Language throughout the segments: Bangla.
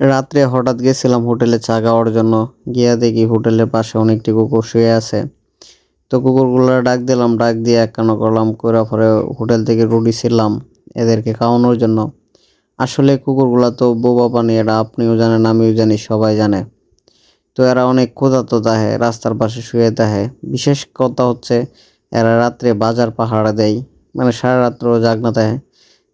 রাত্রে হঠাৎ গেছিলাম হোটেলে চা খাওয়ার জন্য। গিয়া দেখি হোটেলের পাশে অনেকটি কুকুর শুয়ে আছে। তো কুকুরগুলো ডাক দিলাম, ডাক দিয়ে একখানা করলাম, কইরা পরে হোটেল থেকে রুটি ছিললাম এদেরকে খাওয়ানোর জন্য। আসলে কুকুরগুলা তো বোবা প্রাণী, এটা আপনিও জানেন, আমিও জানি, সবাই জানে। তো এরা অনেক ক্ষুধার্ত থাকে, রাস্তার পাশে শুয়ে থাকে। বিশেষ কথা হচ্ছে এরা রাত্রে বাজার পাহারা দেয়, মানে সারা রাত্র জাগনা থাকে।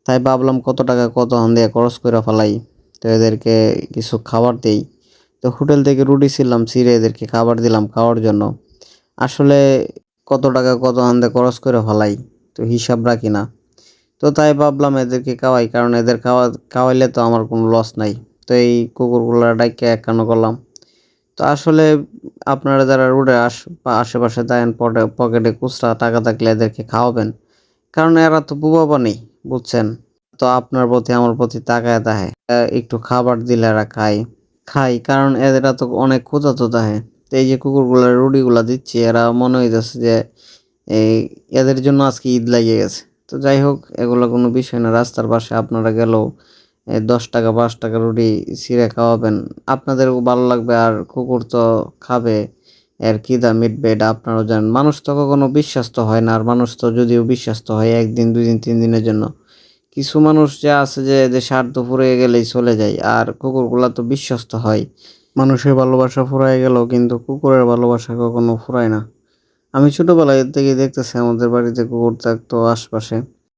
তাই ভাবলাম কত টাকা কত হান দিয়ে খরচ করে ফেলাই, তো এদেরকে কিছু খাবার দেই। তো হোটেল থেকে রুটি ছিলাম, ছিঁড়ে এদেরকে খাবার দিলাম খাওয়ার জন্য। আসলে কত টাকা কত হান দিয়ে খরচ করে ফেলাই, তো হিসাব রাখি না। তো তাই ভাবলাম এদেরকে খাওয়াই, কারণ এদের খাওয়াইলে তো আমার কোনো লস নাই। তো এই কুকুরগুলা ডাইক্কা একখানা করলাম। তো আসলে আপনারা যারা রোডে আশেপাশে থাকেন, পকেটে খুচরা টাকা থাকলে এদেরকে খাওয়াবেন, কারণ এরা তো বোবা প্রাণী, বুঝছেন। তো আপনার প্রতি আমার প্রতি তাকায় থাকে, একটু খাবার দিলে এরা খাই, কারণ এরা তো অনেক ক্ষুধার্ত থাকে। তো এই যে কুকুরগুলার রুটিগুলা দিচ্ছি, এরা মনে হইতেছে যে এই এদের জন্য আজকে ঈদ লাগিয়ে গেছে। তো যাই হোক, এগুলো কোনো বিষয় না। রাস্তার পাশে আপনারা গেলেও 10 টাকা 5 টাকা রুটি ছিঁড়ে খাওয়াবেন, আপনাদেরও ভালো লাগবে, আর কুকুর তো খাবে, এর খিদা মিটবে, এটা আপনারাও জানেন। মানুষ তো কখনো বিশ্বাস্ত হয় না, আর মানুষ তো যদিও বিশ্বাস্ত হয় 1 দিন 2 দিন 3 দিনের জন্য। কিছু মানুষ যে আছে যে এদের স্বার্থ ফুরিয়ে গেলেই চলে যায়, আর কুকুরগুলা তো বিশ্বস্ত হয়। মানুষের ভালোবাসা ফুরায় গেলেও কিন্তু কুকুরের ভালোবাসা কখনো ফুরায় না। আমি ছোটবেলায় থেকে দেখতেছি আমাদের বাড়িতে কুকুর থাকতো আশপাশে।